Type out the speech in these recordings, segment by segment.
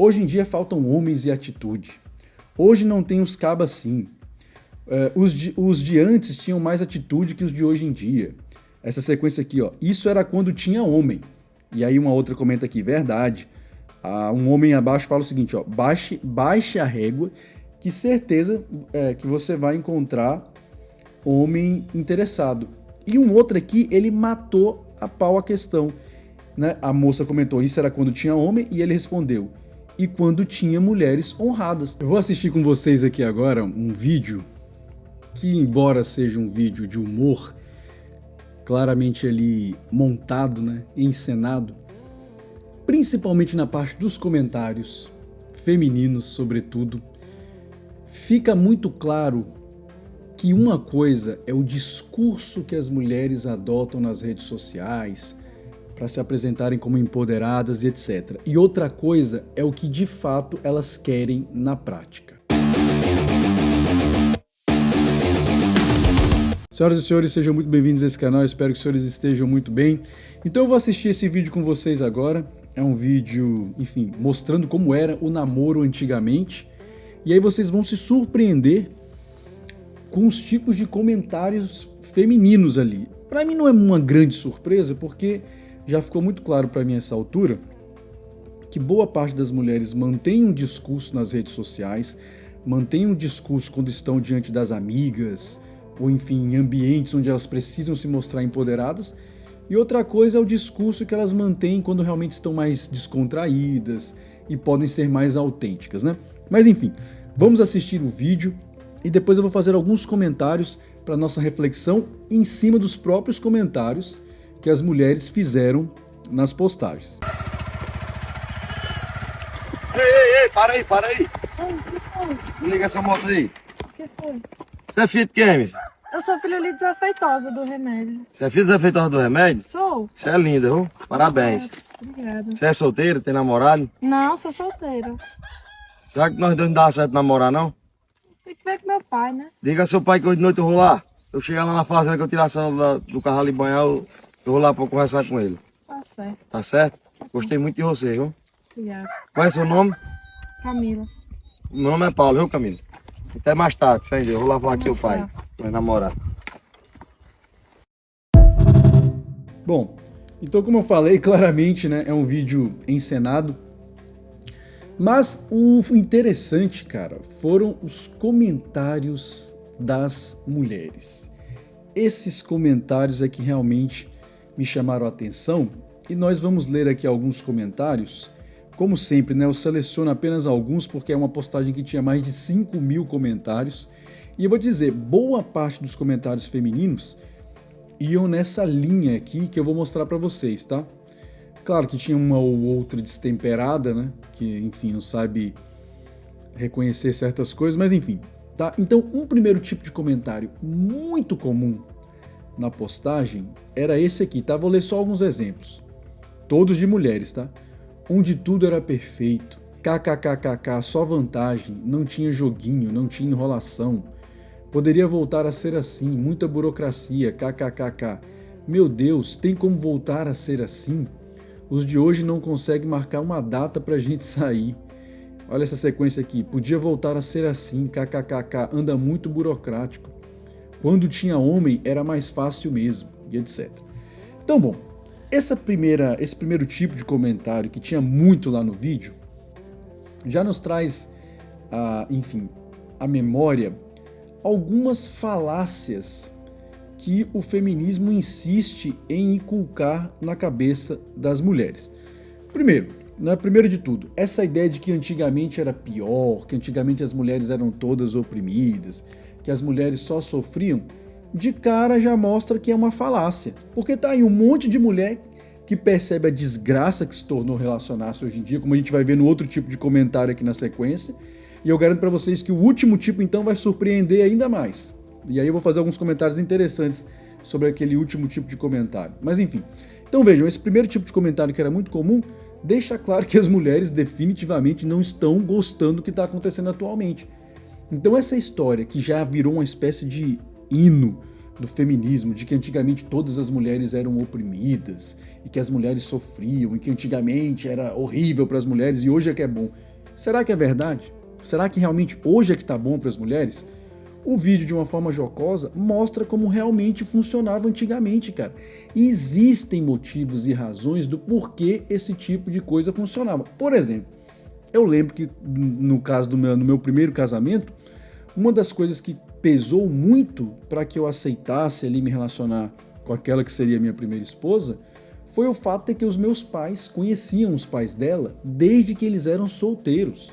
Hoje em dia faltam homens e atitude. Hoje não tem os cabas assim. Os de antes tinham mais atitude que os de hoje em dia. Essa sequência aqui, ó. Isso era quando tinha homem. E aí uma outra comenta aqui, verdade. Um homem abaixo fala o seguinte, ó. Baixe a régua, que certeza que você vai encontrar homem interessado. E um outro aqui, ele matou a pau a questão. Né? A moça comentou, isso era quando tinha homem, e ele respondeu, e quando tinha mulheres honradas. Eu vou assistir com vocês aqui agora um vídeo que, embora seja um vídeo de humor, claramente ali montado, né, encenado, principalmente na parte dos comentários femininos, sobretudo, fica muito claro que uma coisa é o discurso que as mulheres adotam nas redes sociais para se apresentarem como empoderadas e etc. E outra coisa é o que de fato elas querem na prática. Senhoras e senhores, sejam muito bem-vindos a esse canal, espero que os senhores estejam muito bem. Então eu vou assistir esse vídeo com vocês agora. É um vídeo, enfim, mostrando como era o namoro antigamente. E aí vocês vão se surpreender com os tipos de comentários femininos ali. Para mim não é uma grande surpresa, porque já ficou muito claro para mim a essa altura que boa parte das mulheres mantém um discurso nas redes sociais, mantém um discurso quando estão diante das amigas, ou enfim, em ambientes onde elas precisam se mostrar empoderadas, e outra coisa é o discurso que elas mantêm quando realmente estão mais descontraídas e podem ser mais autênticas, né? Mas enfim, vamos assistir o vídeo e depois eu vou fazer alguns comentários para nossa reflexão em cima dos próprios comentários que as mulheres fizeram nas postagens. Ei, para aí. Liga essa moto aí. O que foi? Você é filho de quem, meu? Eu sou filha ali desafeitosa do remédio. Você é filho desafeitosa do remédio? Sou? Você é linda, viu? Parabéns. Obrigada. Você é solteiro, tem namorado? Não, sou solteira. Será que nós dois não dá certo namorar, não? Tem que ver com meu pai, né? Diga ao seu pai que hoje de noite eu vou lá. Eu chegar lá na fazenda que eu tirar a cena do carro ali banhar, eu vou lá pra conversar com ele. Tá certo. Tá certo? Gostei muito de você, viu? Obrigada. Qual é seu nome? Camila. Meu nome é Paulo, viu, Camilo? Até mais tarde, fé em Deus. Eu vou lá falar com seu pai. Vai namorar. Bom, então como eu falei, claramente, né, é um vídeo encenado. Mas o interessante, cara, foram os comentários das mulheres. Esses comentários é que realmente me chamaram a atenção e nós vamos ler aqui alguns comentários. Como sempre, né, eu seleciono apenas alguns porque é uma postagem que tinha mais de 5.000 comentários. E eu vou dizer, boa parte dos comentários femininos iam nessa linha aqui que eu vou mostrar para vocês, tá? Claro que tinha uma ou outra destemperada, né? Que, enfim, não sabe reconhecer certas coisas, mas enfim, tá? Então, um primeiro tipo de comentário muito comum na postagem era esse aqui, tá? Vou ler só alguns exemplos. Todos de mulheres, tá? Onde tudo era perfeito. KKKKK, só vantagem. Não tinha joguinho, não tinha enrolação. Poderia voltar a ser assim, muita burocracia. KKKK. Meu Deus, tem como voltar a ser assim? Os de hoje não conseguem marcar uma data pra gente sair. Olha essa sequência aqui. Podia voltar a ser assim. KKKK. Anda muito burocrático. Quando tinha homem era mais fácil mesmo. E etc. Então, bom. Esse primeiro tipo de comentário que tinha muito lá no vídeo já nos traz, enfim, à memória algumas falácias que o feminismo insiste em inculcar na cabeça das mulheres. Primeiro de tudo, essa ideia de que antigamente era pior, que antigamente as mulheres eram todas oprimidas, que as mulheres só sofriam, de cara já mostra que é uma falácia. Porque tá aí um monte de mulher que percebe a desgraça que se tornou relacionar-se hoje em dia, como a gente vai ver no outro tipo de comentário aqui na sequência, e eu garanto para vocês que o último tipo então vai surpreender ainda mais. E aí eu vou fazer alguns comentários interessantes sobre aquele último tipo de comentário. Mas enfim, então vejam, esse primeiro tipo de comentário que era muito comum, deixa claro que as mulheres definitivamente não estão gostando do que está acontecendo atualmente. Então essa história que já virou uma espécie de hino do feminismo, de que antigamente todas as mulheres eram oprimidas e que as mulheres sofriam e que antigamente era horrível para as mulheres e hoje é que é bom. Será que é verdade? Será que realmente hoje é que tá bom para as mulheres? O vídeo, de uma forma jocosa, mostra como realmente funcionava antigamente, cara. E existem motivos e razões do porquê esse tipo de coisa funcionava. Por exemplo, eu lembro que no caso no meu primeiro casamento, uma das coisas que pesou muito para que eu aceitasse ali me relacionar com aquela que seria minha primeira esposa foi o fato de que os meus pais conheciam os pais dela desde que eles eram solteiros.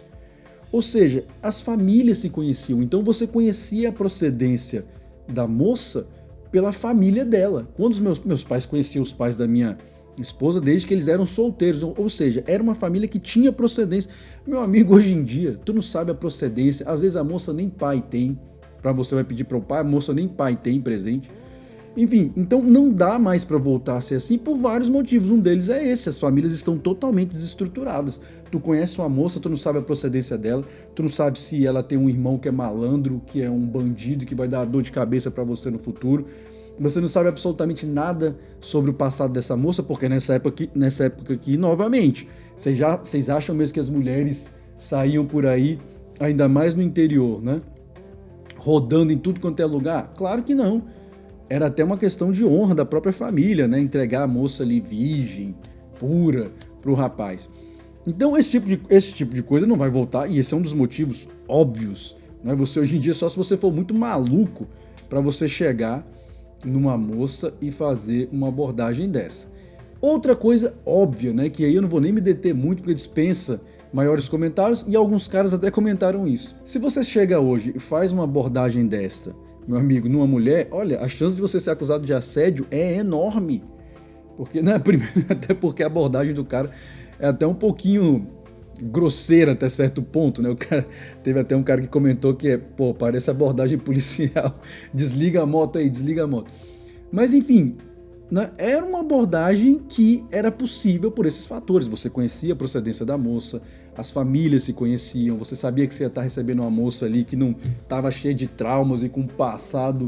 Ou seja, as famílias se conheciam, então você conhecia a procedência da moça pela família dela. Quando os meus pais conheciam os pais da minha esposa desde que eles eram solteiros, ou seja, era uma família que tinha procedência. Meu amigo, hoje em dia, tu não sabe a procedência, às vezes a moça nem pai tem, para você vai pedir para o pai, a moça nem pai tem presente. Enfim, então não dá mais para voltar a ser assim por vários motivos. Um deles é esse, as famílias estão totalmente desestruturadas. Tu conhece uma moça, tu não sabe a procedência dela, tu não sabe se ela tem um irmão que é malandro, que é um bandido, que vai dar dor de cabeça para você no futuro. Você não sabe absolutamente nada sobre o passado dessa moça, porque nessa época aqui, novamente, vocês acham mesmo que as mulheres saíam por aí, ainda mais no interior, né? Rodando em tudo quanto é lugar? Claro que não. Era até uma questão de honra da própria família, né? Entregar a moça ali virgem, pura, pro rapaz. Então esse tipo de coisa não vai voltar, e esse é um dos motivos óbvios, né? Você hoje em dia, só se você for muito maluco para você chegar numa moça e fazer uma abordagem dessa. Outra coisa óbvia, né? Que aí eu não vou nem me deter muito, porque dispensa maiores comentários, e alguns caras até comentaram isso. Se você chega hoje e faz uma abordagem dessa, meu amigo, numa mulher, olha, a chance de você ser acusado de assédio é enorme. Porque, né, primeiro, até porque a abordagem do cara é até um pouquinho grosseira até certo ponto, né? O cara, teve até um cara que comentou que parece abordagem policial. Desliga a moto aí, desliga a moto. Mas enfim, né, era uma abordagem que era possível por esses fatores. Você conhecia a procedência da moça, as famílias se conheciam, você sabia que você ia estar recebendo uma moça ali que não estava cheia de traumas e com um passado,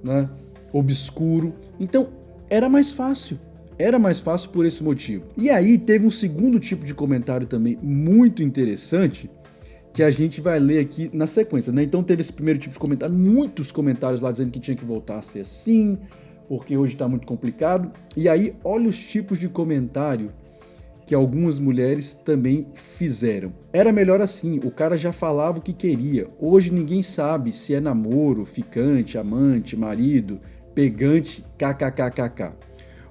né, obscuro. Então, era mais fácil. Era mais fácil por esse motivo. E aí teve um segundo tipo de comentário também muito interessante, que a gente vai ler aqui na sequência, né? Então teve esse primeiro tipo de comentário, muitos comentários lá dizendo que tinha que voltar a ser assim, porque hoje está muito complicado. E aí, olha os tipos de comentário que algumas mulheres também fizeram. Era melhor assim, o cara já falava o que queria. Hoje ninguém sabe se é namoro, ficante, amante, marido, pegante, kkkk.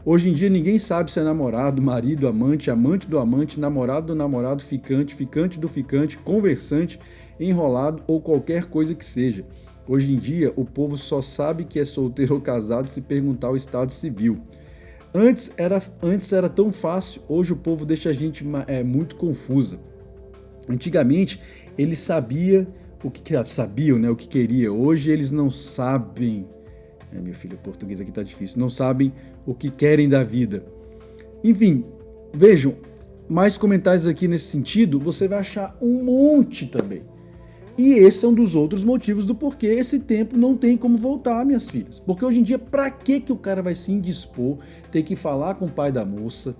Hoje em dia ninguém sabe se é namorado, marido, amante, amante do amante, namorado do namorado, ficante, ficante do ficante, conversante, enrolado ou qualquer coisa que seja. Hoje em dia, o povo só sabe que é solteiro ou casado se perguntar o estado civil. Antes era tão fácil, hoje o povo deixa a gente muito confusa. Antigamente, eles sabiam, né, o que queria. Hoje eles não sabem. Meu filho, o português aqui tá difícil. Não sabem o que querem da vida. Enfim, vejam, mais comentários aqui nesse sentido, você vai achar um monte também. E esse é um dos outros motivos do porquê esse tempo não tem como voltar, minhas filhas. Porque hoje em dia, pra que o cara vai se indispor, ter que falar com o pai da moça,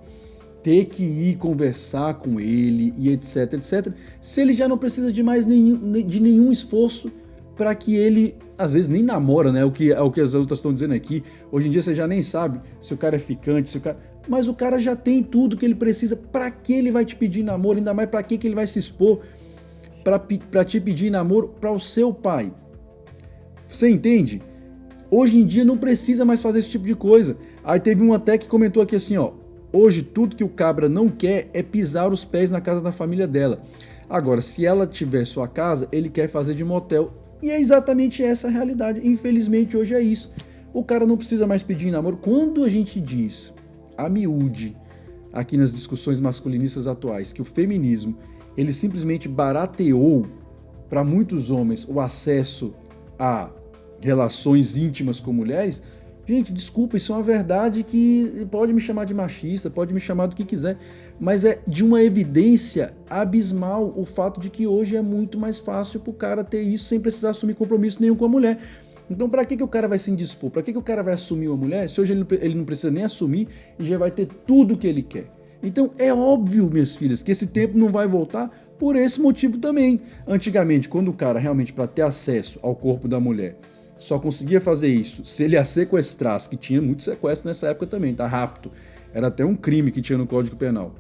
ter que ir conversar com ele e etc, etc, se ele já não precisa de mais nenhum esforço para que ele, às vezes, nem namora, né? É o que as outras estão dizendo aqui. Hoje em dia você já nem sabe se o cara é ficante, mas o cara já tem tudo que ele precisa. Para que ele vai te pedir namoro? Ainda mais para que ele vai se expor para te pedir namoro para o seu pai? Você entende? Hoje em dia não precisa mais fazer esse tipo de coisa. Aí teve um até que comentou aqui assim, ó: hoje tudo que o cabra não quer é pisar os pés na casa da família dela. Agora, se ela tiver sua casa, ele quer fazer de motel. E é exatamente essa a realidade. Infelizmente, hoje é isso. O cara não precisa mais pedir namoro. Quando a gente diz, a miúde, aqui nas discussões masculinistas atuais, que o feminismo, ele simplesmente barateou para muitos homens o acesso a relações íntimas com mulheres, gente, desculpa, isso é uma verdade que pode me chamar de machista, pode me chamar do que quiser, mas é de uma evidência abismal o fato de que hoje é muito mais fácil pro cara ter isso sem precisar assumir compromisso nenhum com a mulher. Então pra que o cara vai se indispor? Pra que o cara vai assumir uma mulher se hoje ele não precisa nem assumir e já vai ter tudo o que ele quer? Então é óbvio, minhas filhas, que esse tempo não vai voltar por esse motivo também. Antigamente, quando o cara realmente, para ter acesso ao corpo da mulher, só conseguia fazer isso se ele a sequestrasse, que tinha muito sequestro nessa época também, tá? Rapto. Era até um crime que tinha no Código Penal.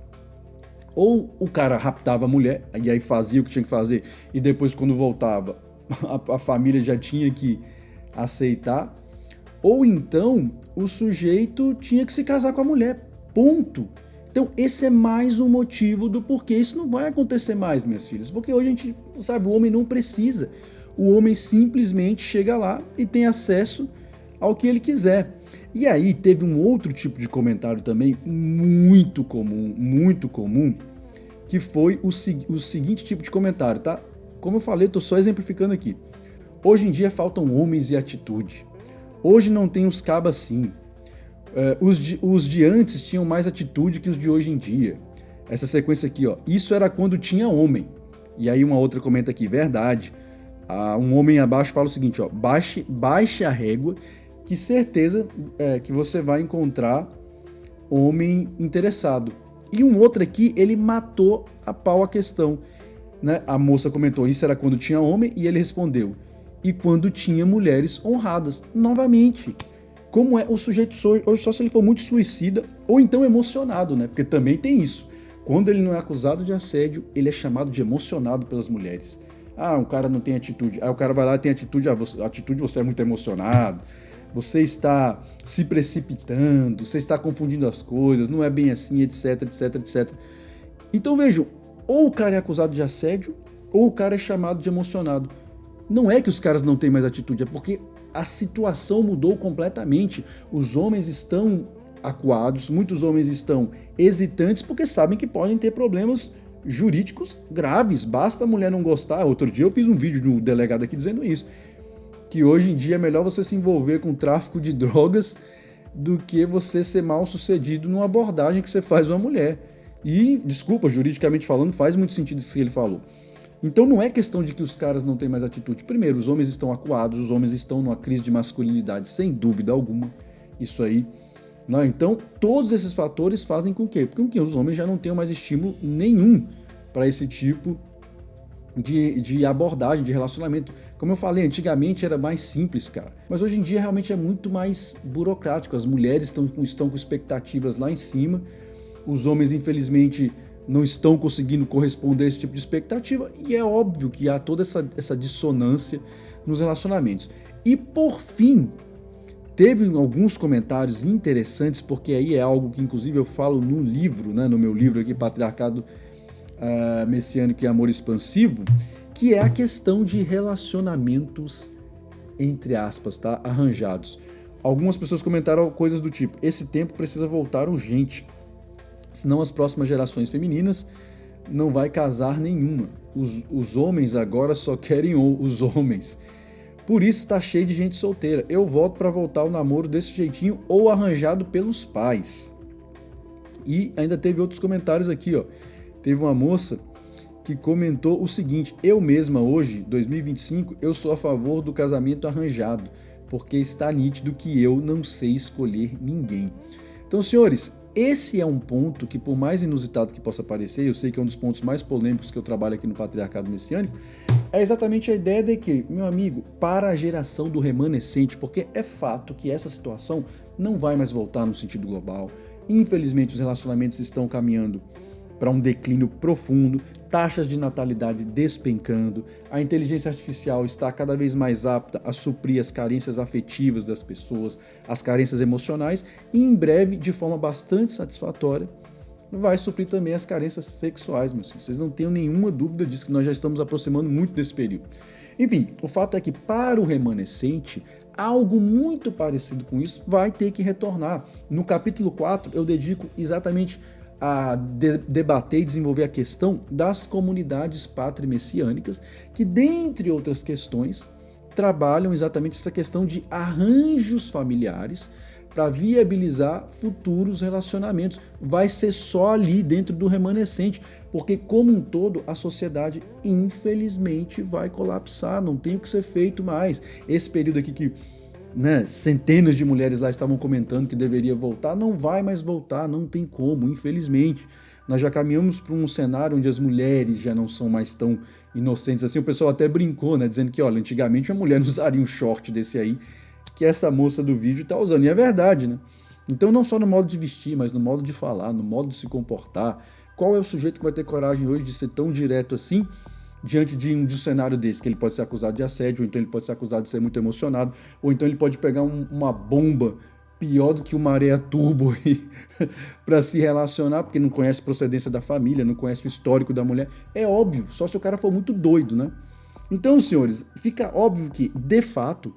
Ou o cara raptava a mulher, e aí fazia o que tinha que fazer, e depois quando voltava, a família já tinha que aceitar. Ou então, o sujeito tinha que se casar com a mulher. Ponto. Então, esse é mais um motivo do porquê isso não vai acontecer mais, minhas filhas. Porque hoje a gente, sabe, o homem não precisa. O homem simplesmente chega lá e tem acesso ao que ele quiser. E aí teve um outro tipo de comentário também muito comum, que foi o seguinte tipo de comentário, tá? Como eu falei, eu tô só exemplificando aqui. Hoje em dia faltam homens e atitude. Hoje não tem os cabas assim. Os de antes tinham mais atitude que os de hoje em dia. Essa sequência aqui, ó. Isso era quando tinha homem. E aí uma outra comenta aqui, verdade. Um homem abaixo fala o seguinte, ó. Baixe a régua, que certeza que você vai encontrar homem interessado. E um outro aqui, ele matou a pau a questão. Né? A moça comentou, isso era quando tinha homem, e ele respondeu, e quando tinha mulheres honradas. Novamente. Como é o sujeito hoje só se ele for muito suicida ou então emocionado, né? Porque também tem isso. Quando ele não é acusado de assédio, ele é chamado de emocionado pelas mulheres. Ah, um cara não tem atitude. Aí o cara vai lá e tem atitude. Você é muito emocionado. Você está se precipitando. Você está confundindo as coisas. Não é bem assim, etc, etc, etc. Então vejam, ou o cara é acusado de assédio ou o cara é chamado de emocionado. Não é que os caras não têm mais atitude, é porque a situação mudou completamente. Os homens estão acuados, muitos homens estão hesitantes porque sabem que podem ter problemas jurídicos graves. Basta a mulher não gostar. Outro dia eu fiz um vídeo do delegado aqui dizendo isso, que hoje em dia é melhor você se envolver com tráfico de drogas do que você ser mal sucedido numa abordagem que você faz uma mulher. E, desculpa, juridicamente falando, faz muito sentido isso que ele falou. Então não é questão de que os caras não têm mais atitude. Primeiro, os homens estão acuados, os homens estão numa crise de masculinidade, sem dúvida alguma. Isso aí. Não, então, todos esses fatores fazem com que os homens já não tenham mais estímulo nenhum para esse tipo de abordagem, de relacionamento. Como eu falei, antigamente era mais simples, cara. Mas hoje em dia realmente é muito mais burocrático. As mulheres estão com expectativas lá em cima. Os homens, infelizmente, não estão conseguindo corresponder a esse tipo de expectativa, e é óbvio que há toda essa dissonância nos relacionamentos. E por fim, teve alguns comentários interessantes, porque aí é algo que inclusive eu falo no livro, né, no meu livro aqui, Patriarcado Messiânico e Amor Expansivo, que é a questão de relacionamentos, entre aspas, tá, arranjados. Algumas pessoas comentaram coisas do tipo, esse tempo precisa voltar urgente, senão as próximas gerações femininas não vai casar nenhuma. Os homens agora só querem os homens. Por isso tá cheio de gente solteira. Eu voto para voltar ao namoro desse jeitinho ou arranjado pelos pais. E ainda teve outros comentários aqui, ó. Teve uma moça que comentou o seguinte, eu mesma hoje, 2025, eu sou a favor do casamento arranjado, porque está nítido que eu não sei escolher ninguém. Então, senhores, esse é um ponto que, por mais inusitado que possa parecer, eu sei que é um dos pontos mais polêmicos que eu trabalho aqui no Patriarcado Messiânico, é exatamente a ideia de que, meu amigo, para a geração do remanescente, porque é fato que essa situação não vai mais voltar no sentido global, infelizmente os relacionamentos estão caminhando para um declínio profundo, taxas de natalidade despencando, a inteligência artificial está cada vez mais apta a suprir as carências afetivas das pessoas, as carências emocionais, e em breve, de forma bastante satisfatória, vai suprir também as carências sexuais, meus filhos. Vocês não tenham nenhuma dúvida disso, que nós já estamos aproximando muito desse período. Enfim, o fato é que para o remanescente, algo muito parecido com isso vai ter que retornar. No capítulo 4, eu dedico exatamente a debater e desenvolver a questão das comunidades patrimessiânicas, que, dentre outras questões, trabalham exatamente essa questão de arranjos familiares para viabilizar futuros relacionamentos. Vai ser só ali dentro do remanescente, porque como um todo a sociedade infelizmente vai colapsar, não tem o que ser feito mais. Esse período aqui que centenas de mulheres lá estavam comentando que deveria voltar, não vai mais voltar, não tem como, infelizmente. nós já caminhamos para um cenário onde as mulheres já não são mais tão inocentes assim. O pessoal até brincou, né, dizendo que, olha, antigamente uma mulher não usaria um short desse aí que essa moça do vídeo tá usando. E é verdade, né? Então não só no modo de vestir, mas no modo de falar, no modo de se comportar. Qual é o sujeito que vai ter coragem hoje de ser tão direto assim diante de um cenário desse? Que ele pode ser acusado de assédio, ou então ele pode ser acusado de ser muito emocionado, ou então ele pode pegar uma bomba pior do que uma areia turbo para se relacionar, porque não conhece a procedência da família, não conhece o histórico da mulher. É óbvio, só se o cara for muito doido, né? Então, senhores, fica óbvio que, de fato,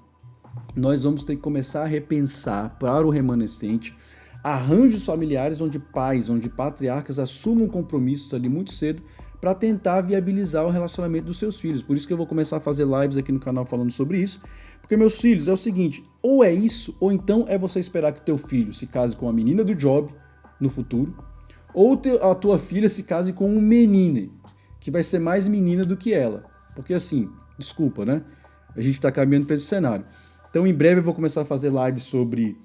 nós vamos ter que começar a repensar para o remanescente arranjos familiares onde pais, onde patriarcas assumam compromissos ali muito cedo para tentar viabilizar o relacionamento dos seus filhos. Por isso que eu vou começar a fazer lives aqui no canal falando sobre isso, porque, meus filhos, é o seguinte, ou é isso, ou então é você esperar que teu filho se case com a menina do job no futuro, ou a tua filha se case com um menino, que vai ser mais menina do que ela. Porque assim, desculpa, né? A gente está caminhando para esse cenário. Então, em breve eu vou começar a fazer lives sobre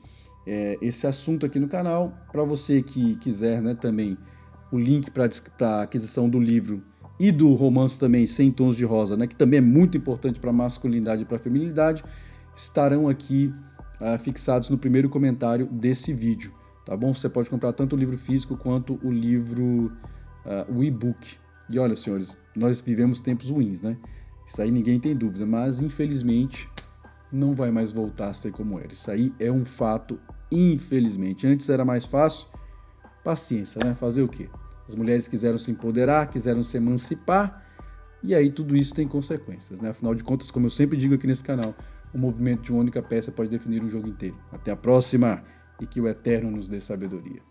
esse assunto aqui no canal. Para você que quiser, né, também o link para aquisição do livro e do romance também, 100 Tons de Rosa, né, que também é muito importante para a masculinidade e para a feminilidade, estarão aqui fixados no primeiro comentário desse vídeo, tá bom? Você pode comprar tanto o livro físico quanto o livro, o e-book. E olha, senhores, nós vivemos tempos ruins, né? Isso aí ninguém tem dúvida, mas infelizmente não vai mais voltar a ser como era. Isso aí é um fato, infelizmente. Antes era mais fácil, paciência, né? Fazer o quê? As mulheres quiseram se empoderar, quiseram se emancipar, e aí tudo isso tem consequências, né? Afinal de contas, como eu sempre digo aqui nesse canal, o movimento de uma única peça pode definir um jogo inteiro. Até a próxima, e que o Eterno nos dê sabedoria.